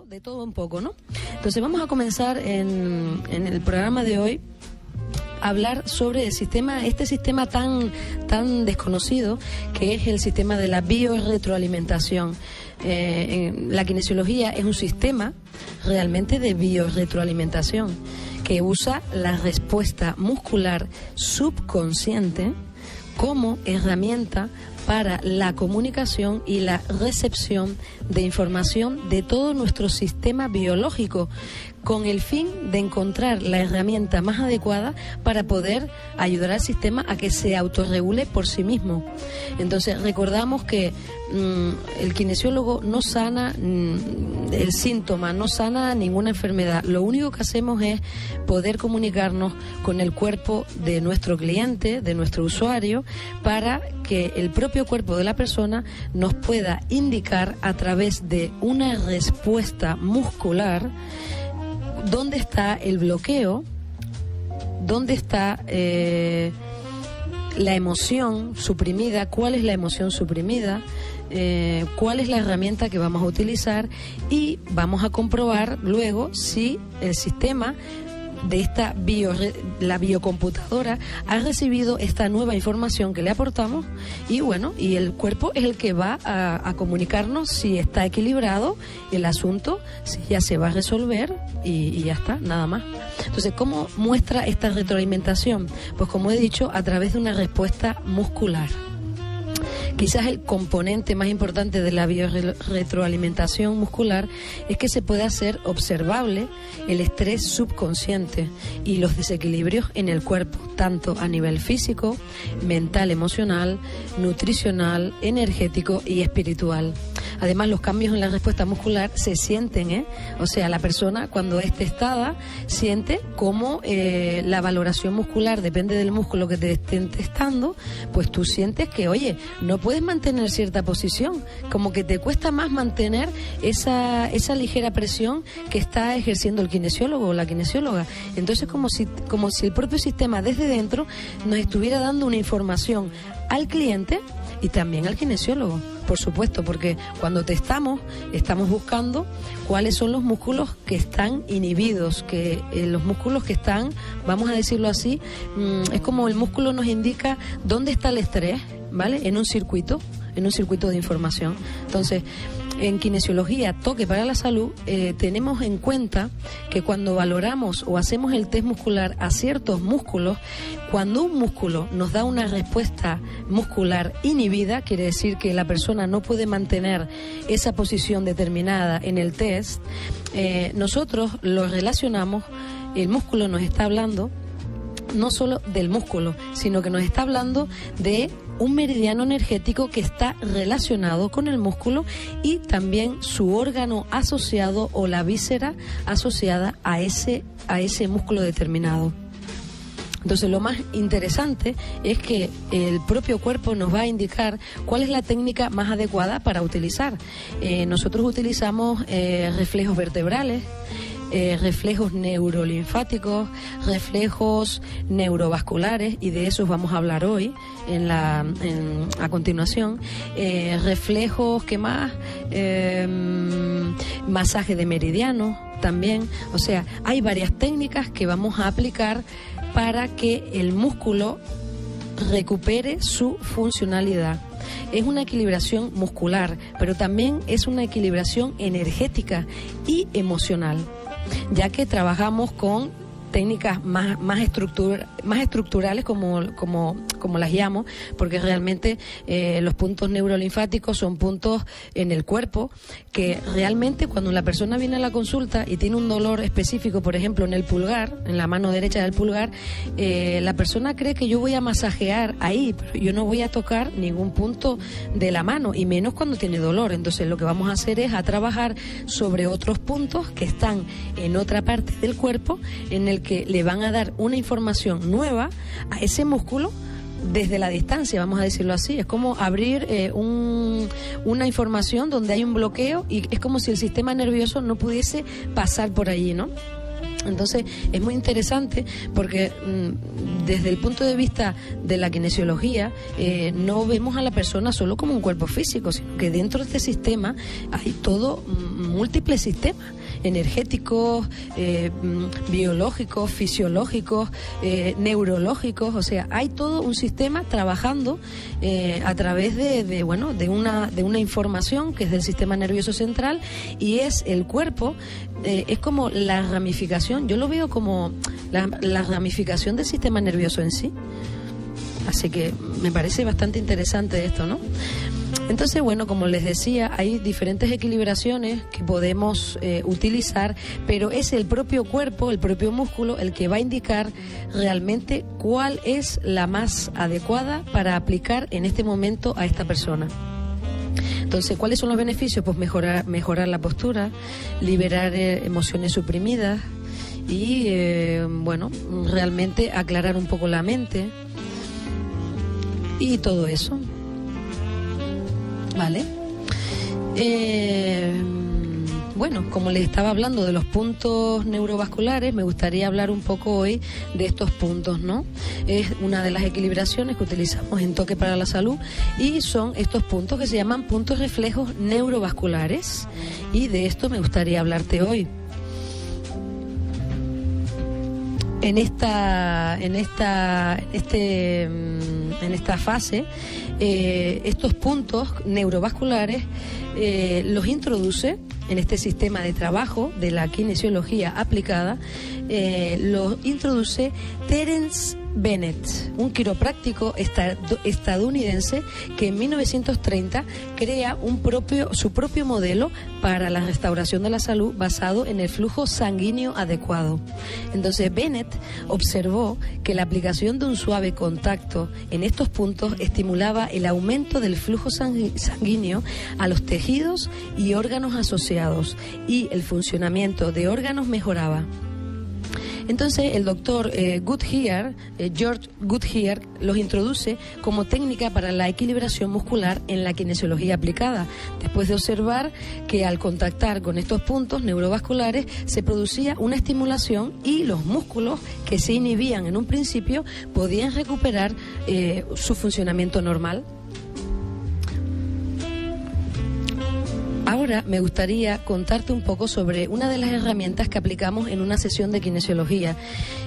de todo un poco, ¿no? Entonces vamos a comenzar en el programa de hoy a hablar sobre este sistema tan desconocido que es el sistema de la biorretroalimentación. La kinesiología es un sistema realmente de biorretroalimentación que usa la respuesta muscular subconsciente como herramienta para la comunicación y la recepción de información de todo nuestro sistema biológico, con el fin de encontrar la herramienta más adecuada para poder ayudar al sistema a que se autorregule por sí mismo. Entonces recordamos que el kinesiólogo no sana el síntoma, no sana ninguna enfermedad. Lo único que hacemos es poder comunicarnos con el cuerpo de nuestro cliente, de nuestro usuario, para que el propio cuerpo de la persona nos pueda indicar a través de una respuesta muscular dónde está el bloqueo, dónde está la emoción suprimida, cuál es la emoción suprimida, cuál es la herramienta que vamos a utilizar, y vamos a comprobar luego si el sistema de la biocomputadora ha recibido esta nueva información que le aportamos, y bueno, y el cuerpo es el que va a comunicarnos si está equilibrado el asunto, si ya se va a resolver y ya está, nada más. Entonces, ¿cómo muestra esta retroalimentación? Pues como he dicho, a través de una respuesta muscular. Quizás el componente más importante de la biorretroalimentación muscular es que se puede hacer observable el estrés subconsciente y los desequilibrios en el cuerpo, tanto a nivel físico, mental, emocional, nutricional, energético y espiritual. Además, los cambios en la respuesta muscular se sienten, O sea, la persona cuando es testada siente cómo la valoración muscular, depende del músculo que te estén testando, pues tú sientes que, oye, no puedes mantener cierta posición, como que te cuesta más mantener esa ligera presión que está ejerciendo el kinesiólogo o la kinesióloga. Entonces, como si el propio sistema desde dentro nos estuviera dando una información al cliente y también al kinesiólogo, por supuesto, porque cuando testamos estamos buscando cuáles son los músculos que están inhibidos, que los músculos que están, vamos a decirlo así, es como el músculo nos indica dónde está el estrés, ¿vale? En un circuito de información. Entonces, en kinesiología, toque para la salud, tenemos en cuenta que cuando valoramos o hacemos el test muscular a ciertos músculos, cuando un músculo nos da una respuesta muscular inhibida, quiere decir que la persona no puede mantener esa posición determinada en el test, nosotros lo relacionamos, el músculo nos está hablando no solo del músculo, sino que nos está hablando de un meridiano energético que está relacionado con el músculo y también su órgano asociado o la víscera asociada a ese músculo determinado. Entonces, lo más interesante es que el propio cuerpo nos va a indicar cuál es la técnica más adecuada para utilizar. Nosotros utilizamos reflejos vertebrales, reflejos neurolinfáticos, reflejos neurovasculares, y de esos vamos a hablar hoy a continuación. Reflejos, ¿qué más? Masaje de meridianos también. O sea, hay varias técnicas que vamos a aplicar para que el músculo recupere su funcionalidad. Es una equilibración muscular, pero también es una equilibración energética y emocional, ya que trabajamos con técnicas más estructurales, como las llamo, porque realmente los puntos neurolinfáticos son puntos en el cuerpo que realmente cuando la persona viene a la consulta y tiene un dolor específico, por ejemplo en el pulgar, en la mano derecha del pulgar, la persona cree que yo voy a masajear ahí, pero yo no voy a tocar ningún punto de la mano, y menos cuando tiene dolor. Entonces lo que vamos a hacer es a trabajar sobre otros puntos que están en otra parte del cuerpo, en el que le van a dar una información nueva a ese músculo desde la distancia, vamos a decirlo así. Es como abrir una información donde hay un bloqueo, y es como si el sistema nervioso no pudiese pasar por allí, ¿no? Entonces es muy interesante porque desde el punto de vista de la kinesiología no vemos a la persona solo como un cuerpo físico, sino que dentro de este sistema hay todo múltiples sistemas energéticos, biológicos, fisiológicos, neurológicos, o sea, hay todo un sistema trabajando a través de una información que es del sistema nervioso central, y es el cuerpo, es como la ramificación, yo lo veo como la ramificación del sistema nervioso en sí. Así que me parece bastante interesante esto, ¿no? Entonces, bueno, como les decía, hay diferentes equilibraciones que podemos utilizar, pero es el propio cuerpo, el propio músculo, el que va a indicar realmente cuál es la más adecuada para aplicar en este momento a esta persona. Entonces, ¿cuáles son los beneficios? Pues mejorar la postura, liberar emociones suprimidas y, realmente aclarar un poco la mente y todo eso. ¿Vale? Como les estaba hablando de los puntos neurovasculares, me gustaría hablar un poco hoy de estos puntos, ¿no? Es una de las equilibraciones que utilizamos en Toque para la Salud, y son estos puntos que se llaman puntos reflejos neurovasculares, y de esto me gustaría hablarte hoy. En esta fase, estos puntos neurovasculares los introduce en este sistema de trabajo de la kinesiología aplicada, los introduce Terence Bennett, un quiropráctico estadounidense que en 1930 crea su propio modelo para la restauración de la salud basado en el flujo sanguíneo adecuado. Entonces Bennett observó que la aplicación de un suave contacto en estos puntos estimulaba el aumento del flujo sanguíneo a los tejidos y órganos asociados, y el funcionamiento de órganos mejoraba. Entonces el doctor George Goodyear los introduce como técnica para la equilibración muscular en la kinesiología aplicada, después de observar que al contactar con estos puntos neurovasculares se producía una estimulación y los músculos que se inhibían en un principio podían recuperar su funcionamiento normal. Ahora me gustaría contarte un poco sobre una de las herramientas que aplicamos en una sesión de kinesiología.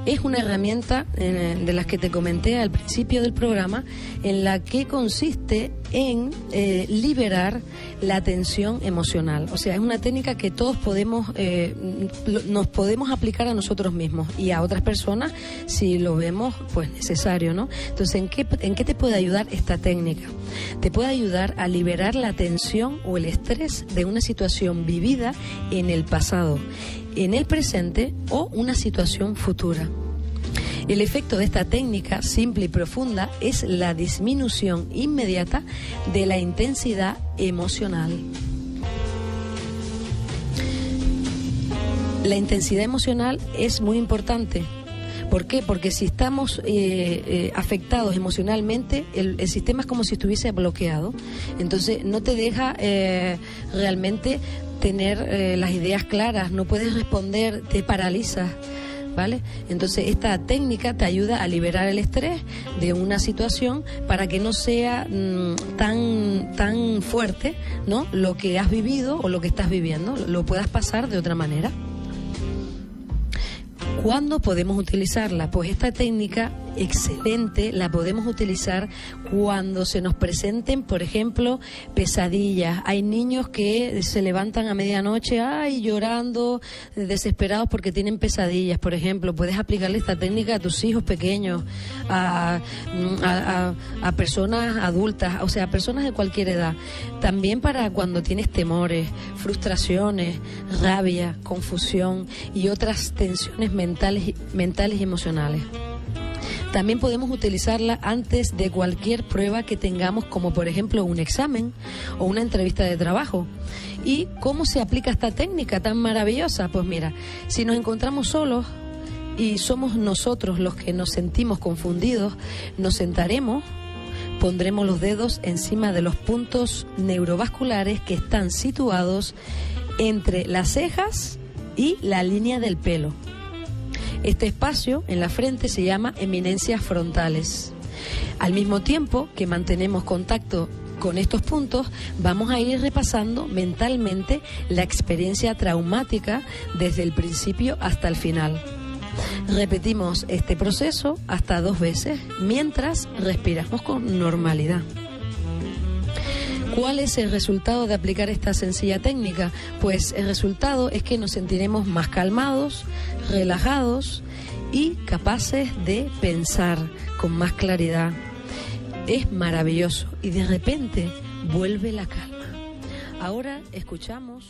Es una herramienta de las que te comenté al principio del programa, en la que consiste en liberar la tensión emocional. O sea, es una técnica que todos nos podemos aplicar a nosotros mismos y a otras personas si lo vemos pues necesario, ¿no? Entonces, ¿en qué te puede ayudar esta técnica? Te puede ayudar a liberar la tensión o el estrés de una situación vivida en el pasado, en el presente o una situación futura. El efecto de esta técnica simple y profunda es la disminución inmediata de la intensidad emocional. La intensidad emocional es muy importante. ¿Por qué? Porque si estamos afectados emocionalmente, el sistema es como si estuviese bloqueado. Entonces no te deja realmente tener las ideas claras, no puedes responder, te paralizas, ¿vale? Entonces esta técnica te ayuda a liberar el estrés de una situación para que no sea tan fuerte, ¿no?, lo que has vivido o lo que estás viviendo, lo puedas pasar de otra manera. ¿Cuándo podemos utilizarla? Pues esta técnica excelente la podemos utilizar cuando se nos presenten, por ejemplo, pesadillas. Hay niños que se levantan a medianoche, llorando, desesperados porque tienen pesadillas. Por ejemplo, puedes aplicarle esta técnica a tus hijos pequeños, a personas adultas, o sea, a personas de cualquier edad. También para cuando tienes temores, frustraciones, rabia, confusión y otras tensiones mentales y emocionales. También podemos utilizarla antes de cualquier prueba que tengamos, como por ejemplo un examen o una entrevista de trabajo. ¿Y cómo se aplica esta técnica tan maravillosa? Pues mira, si nos encontramos solos y somos nosotros los que nos sentimos confundidos, nos sentaremos, pondremos los dedos encima de los puntos neurovasculares que están situados entre las cejas y la línea del pelo. Este espacio en la frente se llama eminencias frontales. Al mismo tiempo que mantenemos contacto con estos puntos, vamos a ir repasando mentalmente la experiencia traumática desde el principio hasta el final. Repetimos este proceso hasta 2 veces mientras respiramos con normalidad. ¿Cuál es el resultado de aplicar esta sencilla técnica? Pues el resultado es que nos sentiremos más calmados, relajados y capaces de pensar con más claridad. Es maravilloso y de repente vuelve la calma. Ahora escuchamos